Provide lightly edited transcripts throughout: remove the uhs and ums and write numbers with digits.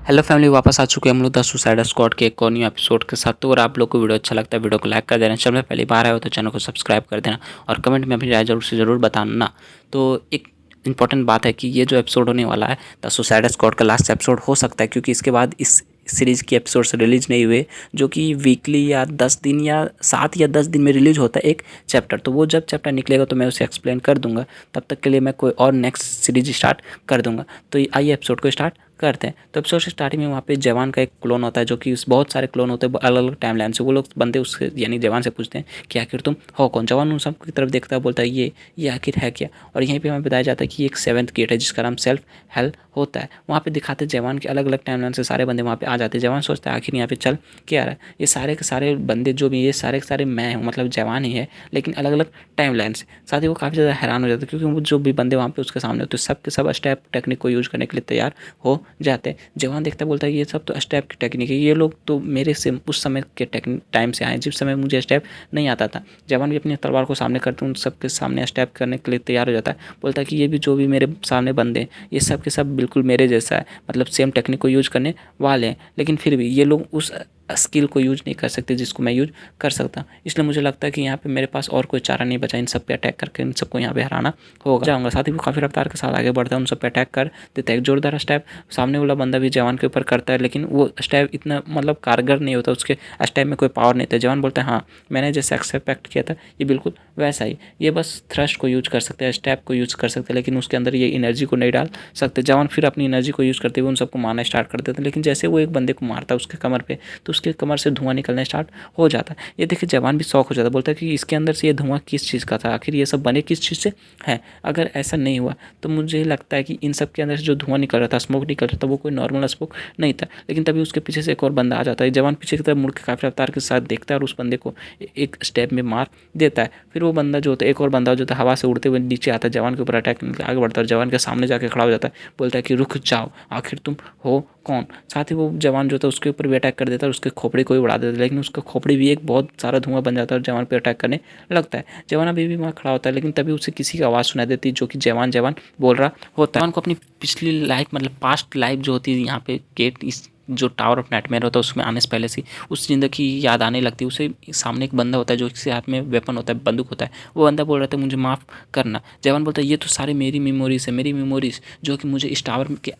Hello family, वापस आ चुके हैं हम लोग द सुसाइड स्क्वाड के एक और न्यू एपिसोड के साथ। तो अगर आप लोग को वीडियो अच्छा लगता है, वीडियो को लाइक कर देना। चैनल में पहली बार आए हो तो चैनल को सब्सक्राइब कर देना और कमेंट में अपनी राय जरूर से ज़रूर बताना। तो एक इंपॉर्टेंट बात है कि ये जो एपिसोड होने वाला है द सुसाइड स्क्वाड का लास्ट एपिसोड हो सकता है, क्योंकि इसके बाद इस सीरीज़ की एपिसोड्स रिलीज नहीं हुए, जो कि वीकली या 10 दिन या 7 या 10 दिन में रिलीज होता है एक चैप्टर। तो वो जब चैप्टर निकलेगा तो मैं उसे एक्सप्लेन कर दूंगा। तब तक के लिए मैं कोई और नेक्स्ट सीरीज स्टार्ट कर दूंगा। तो आइए एपिसोड को स्टार्ट करते हैं। तो एपिसोड स्टार्टिंग में वहाँ पे जवान का एक क्लोन होता है, जो कि बहुत सारे क्लोन होते हैं अलग अलग टाइम लाइन से। वो लोग बंदे उससे यानी जवान से पूछते हैं कि आखिर तुम हो कौन। जवान उन सब की तरफ देखता है, बोलता है ये आखिर है क्या। और यहीं पे हमें बताया जाता है कि एक 7th गेट है जिसका नाम सेल्फ हेल्प होता है। वहाँ पे दिखाते हैं जवान के अलग अलग टाइम लाइन से सारे बंदे वहाँ पे आ जाते हैं। जवान सोचता है आखिर यहाँ पे चल क्या रहा है। ये सारे के सारे बंदे जो भी ये सारे के सारे मैं हूँ, मतलब जवान ही है, लेकिन अलग अलग टाइम लाइन से। साथ ही वो काफ़ी ज़्यादा हैरान हो जाता है, क्योंकि वो जो भी बंदे वहाँ पे उसके सामने होते हैं सब के सब स्टेप टेक्निक को यूज़ करने के लिए तैयार हो जाते हैं। जवान देखता बोलता है ये सब तो स्टेप की टेक्निक है, ये लोग तो मेरे से उस समय के टाइम से आए जिस समय मुझे स्टेप नहीं आता था। जवान भी अपनी तलवार को सामने करते उन सबके सामने स्टेप करने के लिए तैयार हो जाता है। बोलता है कि ये भी जो भी मेरे सामने बंदे हैं ये सब के सब बिल्कुल मेरे जैसा है, मतलब सेम टेक्निक को यूज करने वाले हैं, लेकिन फिर भी ये लोग उस स्किल को यूज नहीं कर सकते जिसको मैं यूज कर सकता। इसलिए मुझे लगता है कि यहाँ पे मेरे पास और कोई चारा नहीं बचा, इन सब पे अटैक करके इन सबको यहाँ पे हराना होगा। जाऊँगा। साथ ही वो काफ़ी रफ्तार के साथ आगे बढ़ता है, उन सब पे अटैक कर देता है। एक जोरदार स्टेप सामने वाला बंदा भी जवान के ऊपर करता है, लेकिन वो स्टेप इतना मतलब कारगर नहीं होता, उसके स्टेप में कोई पावर नहीं था। जवान बोलता है हाँ मैंने जैसे एक्सपेक्ट किया था ये बिल्कुल वैसा ही, ये बस थ्रस्ट को यूज कर सकते हैं, स्टेप को यूज कर सकते हैं, लेकिन उसके अंदर ये एनर्जी को नहीं डाल सकते। जवान फिर अपनी एनर्जी को यूज करते हुए उन सबको मारना स्टार्ट कर देते हैं, लेकिन जैसे वो एक बंदे को मारता है उसके कमर पे, तो उसके कमर से धुआं निकलना स्टार्ट हो जाता है। ये देखिए जवान भी शौक हो जाता है, बोलता है कि इसके अंदर से ये धुआं किस चीज़ का था, आखिर ये सब बने किस चीज़ से है। अगर ऐसा नहीं हुआ तो मुझे लगता है कि इन सब के अंदर से जो धुआं निकल रहा था, स्मोक निकल रहा था, वो कोई नॉर्मल स्मोक नहीं था। लेकिन तभी उसके पीछे से एक और बंदा आ जाता है। जवान पीछे की तरफ मुड़ के काफ़ी रफ्तार के साथ देखता है और उस बंदे को एक स्टेप में मार देता है। फिर वो बंदा जो होता है, एक और बंदा जो था हवा से उड़ते हुए नीचे आता है, जवान के ऊपर अटैक आगे बढ़ता है, जवान के सामने जाके खड़ा हो जाता है। बोलता है कि रुक जाओ, आखिर तुम हो कौन। साथ ही वो जवान जो था उसके ऊपर भी अटैक कर देता है और उसके खोपड़ी को भी उड़ा देता है, लेकिन उसका खोपड़ी भी एक बहुत सारा धुआं बन जाता है और जवान पे अटैक करने लगता है। जवान अभी भी वहाँ खड़ा होता है, लेकिन तभी उसे किसी की आवाज़ सुनाई देती है जो कि जवान जवान बोल रहा होता है। जवान को अपनी पिछली लाइफ मतलब पास्ट लाइफ जो होती है यहाँ पे गेट इस जो टावर ऑफ नाइटमेयर होता है उसमें आने से पहले से उस ज़िंदगी की याद आने लगती है उसे। सामने एक बंदा होता है जो इसके हाथ में वेपन होता है, बंदूक होता है। वो बंदा बोल रहा था मुझे माफ़ करना। जवान बोलता है ये तो सारे मेरी मेमोरीज है, मेरी मेमोरीज जो कि मुझे इस टावर के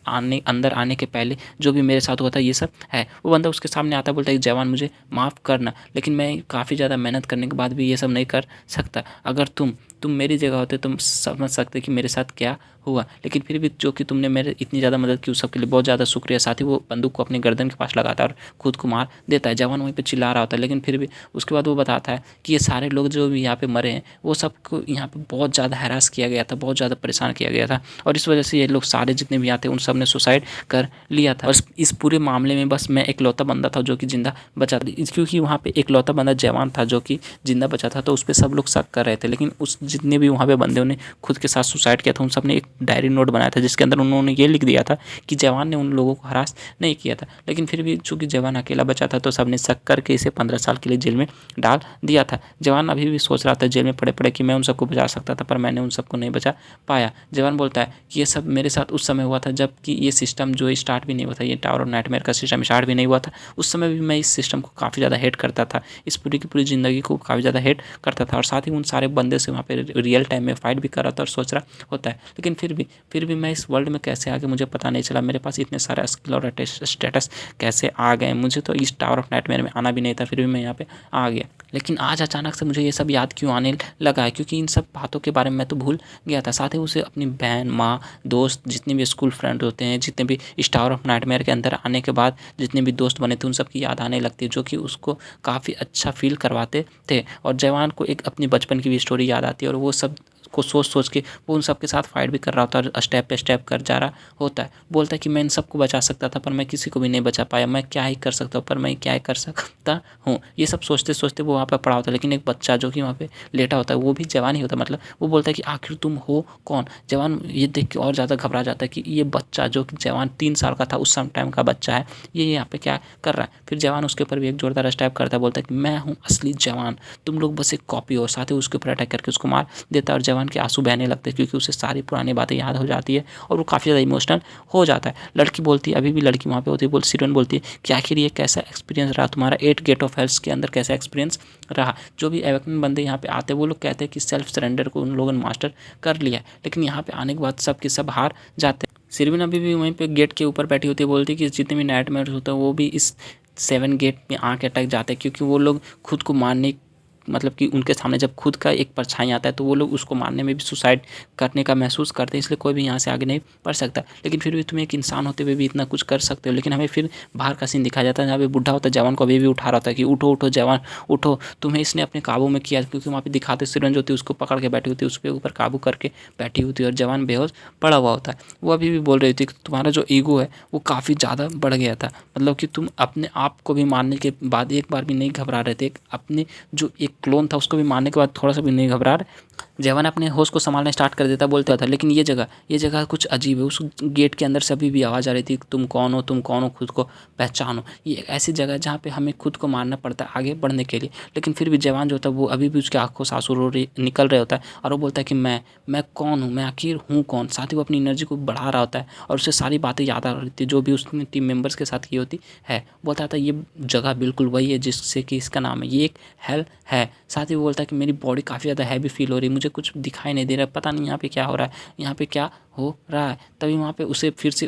अंदर आने के पहले जो भी मेरे साथ हुआ था ये सब है। वो बंदा उसके सामने आता बोलता है जवान मुझे माफ़ करना, लेकिन मैं काफ़ी ज़्यादा मेहनत करने के बाद भी ये सब नहीं कर सकता। अगर तुम मेरी जगह होते तुम समझ सकते कि मेरे साथ क्या हुआ, लेकिन फिर भी जो कि तुमने मेरे इतनी ज़्यादा मदद की उस सब के लिए बहुत ज़्यादा शुक्रिया। साथ ही वो बंदूक को अपनी गर्दन के पास लगाता है और खुद को मार देता है। जवान वहीं पे चिल्ला रहा होता है, लेकिन फिर भी उसके बाद वो बताता है कि ये सारे लोग जो भी यहाँ पे मरे हैं वो सबको यहाँ पे बहुत ज़्यादा हैरास किया गया था, बहुत ज़्यादा परेशान किया गया था, और इस वजह से ये लोग सारे जितने भी आते उन सब ने सुसाइड कर लिया था। और इस पूरे मामले में बस मैं इकलौता बंदा था जो कि जिंदा बचा था, क्योंकि वहाँ पे इकलौता बंदा जवान था जो कि जिंदा बचा था। तो उस पर सब लोग शक कर रहे थे, लेकिन उस जितने भी वहाँ पे बंदे ने खुद के साथ सुसाइड किया था उन सब ने एक डायरी नोट बनाया था जिसके अंदर उन्होंने ये लिख दिया था कि जवान ने उन लोगों को हरास नहीं किया था। लेकिन फिर भी चूंकि जवान अकेला बचा था तो सबने शक करके इसे 15 साल के लिए जेल में डाल दिया था। जवान अभी भी सोच रहा था जेल में पड़े पड़े कि मैं उन सबको बचा सकता था, पर मैंने उन सबको नहीं बचा पाया। जवान बोलता है कि ये सब मेरे साथ उस समय हुआ था जबकि ये सिस्टम जो स्टार्ट भी नहीं हुआ था, ये टावर ऑफ नाइटमेयर का सिस्टम स्टार्ट भी नहीं हुआ था। उस समय भी मैं इस सिस्टम को काफ़ी ज़्यादा हेट करता था, इस पूरी की पूरी ज़िंदगी को काफ़ी ज़्यादा हेट करता था, और साथ ही उन सारे बंदे से वहाँ पे रियल टाइम में फाइट भी कर रहा था और सोच रहा होता है। लेकिन फिर भी मैं इस वर्ल्ड में कैसे आ गया मुझे पता नहीं चला, मेरे पास इतने सारे स्किल और स्टेटस कैसे आ गए, मुझे तो इस टावर ऑफ नाइटमेयर में आना भी नहीं था, फिर भी मैं यहाँ पे आ गया। लेकिन आज अचानक से मुझे ये सब याद क्यों आने लगा है, क्योंकि इन सब बातों के बारे में मैं तो भूल गया था। साथ ही उसे अपनी बहन, माँ, दोस्त, जितने भी स्कूल फ्रेंड होते हैं, जितने भी इस टावर ऑफ नाइटमेयर के अंदर आने के बाद जितने भी दोस्त बने थे उन सब की याद आने लगती है, जो कि उसको काफ़ी अच्छा फील करवाते थे। और जवान को एक अपनी बचपन की भी स्टोरी याद आती है, और वो सब को सोच सोच के वो उन सब के साथ फाइट भी कर रहा होता है और स्टेप पे स्टेप कर जा रहा होता है। बोलता है कि मैं इन सबको बचा सकता था पर मैं किसी को भी नहीं बचा पाया, मैं क्या ही कर सकता हूँ, पर मैं क्या ही कर सकता हूँ। ये सब सोचते सोचते वो वहाँ पर पड़ा होता है, लेकिन एक बच्चा जो कि वहाँ पे लेटा होता है वो भी जवान ही होता है। मतलब वो बोलता है कि आखिर तुम हो कौन। जवान ये देख के और ज़्यादा घबरा जाता है कि ये बच्चा जो कि जवान 3 साल का था उस समय टाइम का बच्चा है, ये यहाँ पे क्या कर रहा है। फिर जवान उसके ऊपर भी एक जोरदार स्टेप करता है, बोलता है कि मैं हूँ असली जवान, तुम लोग बस एक कॉपी हो। साथ ही उसके ऊपर अटैक करके उसको मार देता है और जवान जवान के आंसू बहने लगते हैं क्योंकि उसे सारी पुरानी बातें याद हो जाती है और वो काफ़ी ज़्यादा इमोशनल हो जाता है। लड़की बोलती है, अभी भी लड़की वहाँ पे होती है, सिरोन बोलती है कि आखिर ये कैसा एक्सपीरियंस रहा तुम्हारा 8 गेट ऑफ हेल्स के अंदर, कैसा एक्सपीरियंस रहा। जो भी अवेकन बंदे यहाँ पे आते हैं वो लोग कहते हैं कि सेल्फ सरेंडर को उन लोगों ने मास्टर कर लिया है, लेकिन यहाँ पे आने के बाद सब के सब हार जाते हैं। सिरविन अभी भी वहीं पे गेट के ऊपर बैठी होती है, बोलती है कि जितने भी नाइटमेयर्स होते हैं वो भी इस 7 गेट में आके अटक जाते हैं क्योंकि वो लोग खुद को मारने, मतलब कि उनके सामने जब खुद का एक परछाई आता है तो वो लोग उसको मारने में भी सुसाइड करने का महसूस करते हैं, इसलिए कोई भी यहाँ से आगे नहीं बढ़ सकता। लेकिन फिर भी तुम एक इंसान होते हुए भी इतना कुछ कर सकते हो। लेकिन हमें फिर बाहर का सीन दिखाया जाता है जहाँ पे बुढ़ा होता है, जवान को अभी भी उठा रहा होता है कि उठो उठो जवान उठो, तुम्हें इसने अपने काबू में किया, क्योंकि वहाँ पे दिखाते सिरंज होती है उसको पकड़ के बैठी होती है, उसके ऊपर काबू करके बैठी होती है और जवान बेहोश पड़ा हुआ होता है। वो अभी भी बोल रही थी कि तुम्हारा जो ईगो है वो काफ़ी ज़्यादा बढ़ गया था, मतलब कि तुम अपने आप को भी मारने के बाद एक बार भी नहीं घबरा रहे थे, अपने जो एक क्लोन था उसको भी मारने के बाद थोड़ा सा भी नहीं घबरा रहे। जवान अपने होश को संभालना स्टार्ट कर देता, बोलता था लेकिन ये जगह कुछ अजीब है। उस गेट के अंदर से अभी भी आवाज़ आ रही थी, तुम कौन हो, खुद को पहचानो। ये एक ऐसी जगह है जहाँ पे हमें खुद को मारना पड़ता है आगे बढ़ने के लिए। लेकिन फिर भी जवान जो होता है वो अभी भी उसके आंखों से आंसू निकल रहे होता है और वो बोलता है कि मैं कौन हूँ, मैं आखिर हूँ कौन। साथ ही वो अपनी एनर्जी को बढ़ा रहा होता है और उसे सारी बातें याद आ रही थी जो भी उसने टीम मेंबर्स के साथ की होती है। बोलता था ये जगह बिल्कुल वही है जिससे कि इसका नाम है, ये एक हेल है। साथ ही वो बोलता है कि मेरी बॉडी काफ़ी ज़्यादा हैवी फील हो रही है, मुझे कुछ दिखाई नहीं दे रहा है, पता नहीं यहाँ पे क्या हो रहा है, यहाँ पे क्या हो रहा है। तभी वहाँ पे उसे फिर से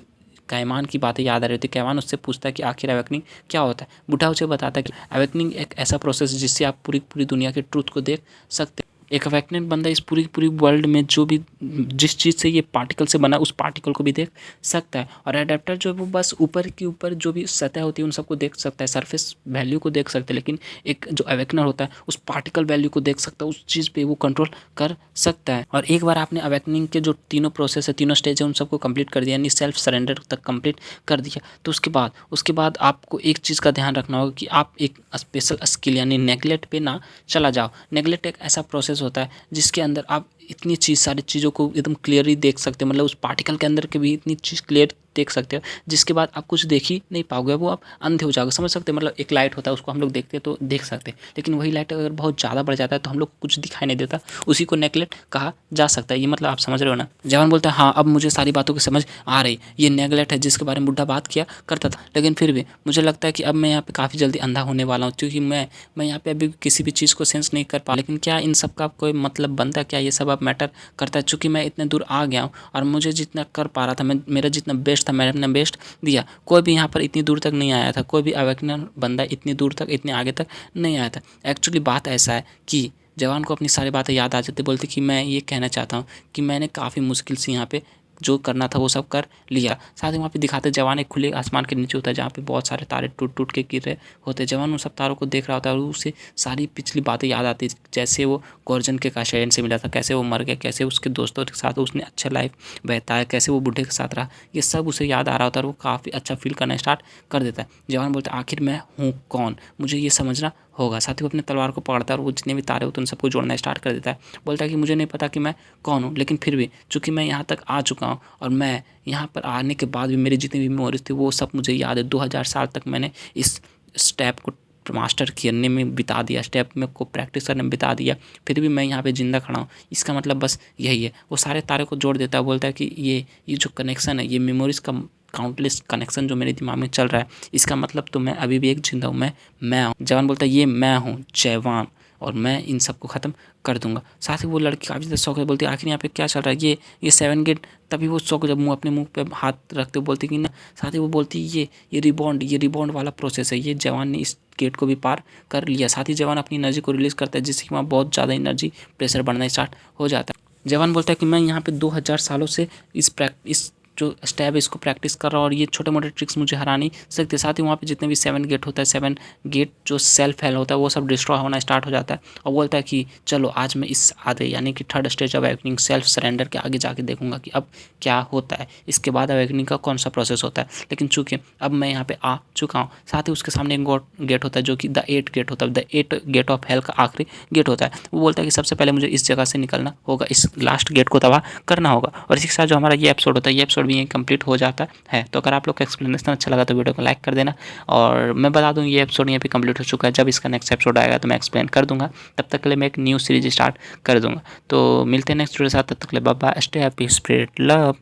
कैमान की बातें याद आ रही होती है। कैमान उससे पूछता है कि आखिर अवेकनिंग क्या होता है। बुढ़ा उसे बताता है कि अवेकनिंग एक ऐसा प्रोसेस है जिससे आप पूरी दुनिया के ट्रूथ को देख सकते हैं। एक अवेकनेंट बंदा इस पूरी वर्ल्ड में जो भी जिस चीज़ से ये पार्टिकल से बना उस पार्टिकल को भी देख सकता है। और एडेप्टर जो है वो बस ऊपर की ऊपर जो भी सतह होती है उन सबको देख सकता है, सरफेस वैल्यू को देख सकते हैं। लेकिन एक जो अवेकनर होता है उस पार्टिकल वैल्यू को देख सकता है, उस चीज़ पे वो कंट्रोल कर सकता है। और एक बार आपने अवेकनिंग के जो तीनों प्रोसेस है, तीनों स्टेज है, उन सबको कंप्लीट कर दिया, यानी सेल्फ सरेंडर तक कंप्लीट कर दिया, तो उसके बाद आपको एक चीज़ का ध्यान रखना होगा कि आप एक स्पेशल स्किल यानी नेगलेक्ट पे ना चला जाओ। नेगलेक्ट एक ऐसा प्रोसेस होता है जिसके अंदर आप इतनी सारी चीज़ों को एकदम क्लियरली देख सकते हो, मतलब उस पार्टिकल के अंदर के भी इतनी चीज़ क्लियर देख सकते हो जिसके बाद आप कुछ देख ही नहीं पाओगे, वो आप अंधे हो जाओगे। समझ सकते हैं, मतलब एक लाइट होता है उसको हम लोग देखते हैं तो देख सकते हैं, लेकिन वही लाइट अगर बहुत ज़्यादा बढ़ जाता है तो हम लोग को कुछ दिखाई नहीं देता, उसी को नेगलेक्ट कहा जा सकता है। ये मतलब आप समझ रहे हो ना। जवान बोलता है हाँ अब मुझे सारी बातों की समझ आ रही, ये नेगलेक्ट है जिसके बारे में बुढ़ा बात किया करता था, लेकिन फिर भी मुझे लगता है कि अब मैं यहाँ पे काफ़ी जल्दी अंधा होने वाला हूँ क्योंकि मैं यहाँ पे अभी किसी भी चीज़ को सेंस नहीं कर पा। लेकिन क्या इन सब का कोई मतलब बनता है, क्या ये सब अब मैटर करता है? चूँकि मैं इतने दूर आ गया हूँ और मुझे जितना कर पा रहा था, मेरा जितना बेस्ट था मैंने अपना बेस्ट दिया। कोई भी यहाँ पर इतनी दूर तक नहीं आया था, कोई भी अवेकनर बंदा इतनी दूर तक इतने आगे तक नहीं आया था। एक्चुअली बात ऐसा है कि जवान को अपनी सारी बातें याद आ जाती, बोलती कि मैं ये कहना चाहता हूँ कि मैंने काफ़ी मुश्किल से यहाँ पे जो करना था वो सब कर लिया। साथ ही वहाँ पे दिखाते जवान एक खुले आसमान के नीचे होता है जहाँ पे बहुत सारे तारे टूट के गिर रहे होते हैं। जवान उन सब तारों को देख रहा होता है और उसे सारी पिछली बातें याद आती है, जैसे वो गर्जन के काशायन से मिला था, कैसे वो मर गया, कैसे उसके दोस्तों के साथ उसने अच्छा लाइफ बिताया, कैसे वो बुढ़े के साथ रहा, ये सब उसे याद आ रहा होता है और वो काफ़ी अच्छा फील करना स्टार्ट कर देता है। जवान बोलता है आखिर मैं हूँ कौन, मुझे ये समझना होगा। साथ ही वो अपने तलवार को पकड़ता है और वो जितने भी तारे होते हैं उन सबको जोड़ना स्टार्ट कर देता है। बोलता है कि मुझे नहीं पता कि मैं कौन हूँ, लेकिन फिर भी चूँकि मैं यहाँ तक आ चुका हूँ और मैं यहाँ पर आने के बाद भी मेरी जितनी भी मेमोरीज थी वो सब मुझे याद है। 2000 साल तक मैंने इस स्टेप को मास्टर करने में बिता दिया, स्टेप में को प्रैक्टिस करने में बिता दिया, फिर भी मैं यहाँ पे जिंदा खड़ा हूँ। इसका मतलब बस यही है। वो सारे तारे को जोड़ देता है, बोलता है कि ये जो कनेक्शन है, ये मेमोरीज का काउंटलेस कनेक्शन जो मेरे दिमाग में चल रहा है, इसका मतलब तो मैं अभी भी एक जिंदा हूँ, मैं हूँ। जवान बोलता है ये मैं हूँ जवान और मैं इन सबको ख़त्म कर दूंगा। साथ ही वो लड़की काफ़ी ज़्यादा शौक है, बोलती है आखिर यहाँ पे क्या चल रहा है, ये 7 गेट। तभी वो शौक जब अपने मुंह पे हाथ रखते बोलती कि ना, साथ ही वो बोलती ये रिबॉन्ड वाला प्रोसेस है, ये जवान ने इस गेट को भी पार कर लिया। साथ ही जवान अपनी एनर्जी को रिलीज़ करता है जिससे कि वहाँ बहुत ज़्यादा एनर्जी प्रेशर बढ़ना स्टार्ट हो जाता है। जवान बोलता है कि मैं यहाँ पे 2000 सालों से इस जो स्टेप है इसको प्रैक्टिस कर रहा हूँ और ये छोटे मोटे ट्रिक्स मुझे हरा नहीं सकते। साथ ही वहाँ पे जितने भी 7 गेट होता है, 7 गेट जो सेल्फ हेल होता है वो सब डिस्ट्रॉय होना स्टार्ट हो जाता है। और बोलता है कि चलो आज मैं इस आधे यानी कि 3rd stage of awakening self surrender के आगे जाके देखूंगा कि अब क्या होता है, इसके बाद अवेकनिंग का कौन सा प्रोसेस होता है। लेकिन चूँकि अब मैं यहाँ पे आ चुका हूँ, साथ ही उसके सामने एक गेट होता है जो कि द 8 गेट होता है, द 8 गेट ऑफ हेल का आखिरी गेट होता है। वो बोलता है कि सबसे पहले मुझे इस जगह से निकलना होगा, इस लास्ट गेट को तबाह करना होगा। और इसी के साथ जो हमारा ये एपिसोड होता है, ये एपिसोड भी यहीं कंप्लीट हो जाता है। तो अगर आप लोग का एक्सप्लेनेशन अच्छा लगा तो वीडियो को लाइक कर देना। और मैं बता दूँ ये एपिसोड यहाँ पे कंप्लीट हो चुका है। जब इसका नेक्स्ट एपिसोड आएगा तो मैं एक्सप्लेन कर दूँगा। तब तक के लिए मैं एक न्यू सीरीज स्टार्ट कर दूँगा। तो मिलते हैं नेक्स्ट वीडियो के साथ। तब तक के लिए bye bye, stay happy, spread love.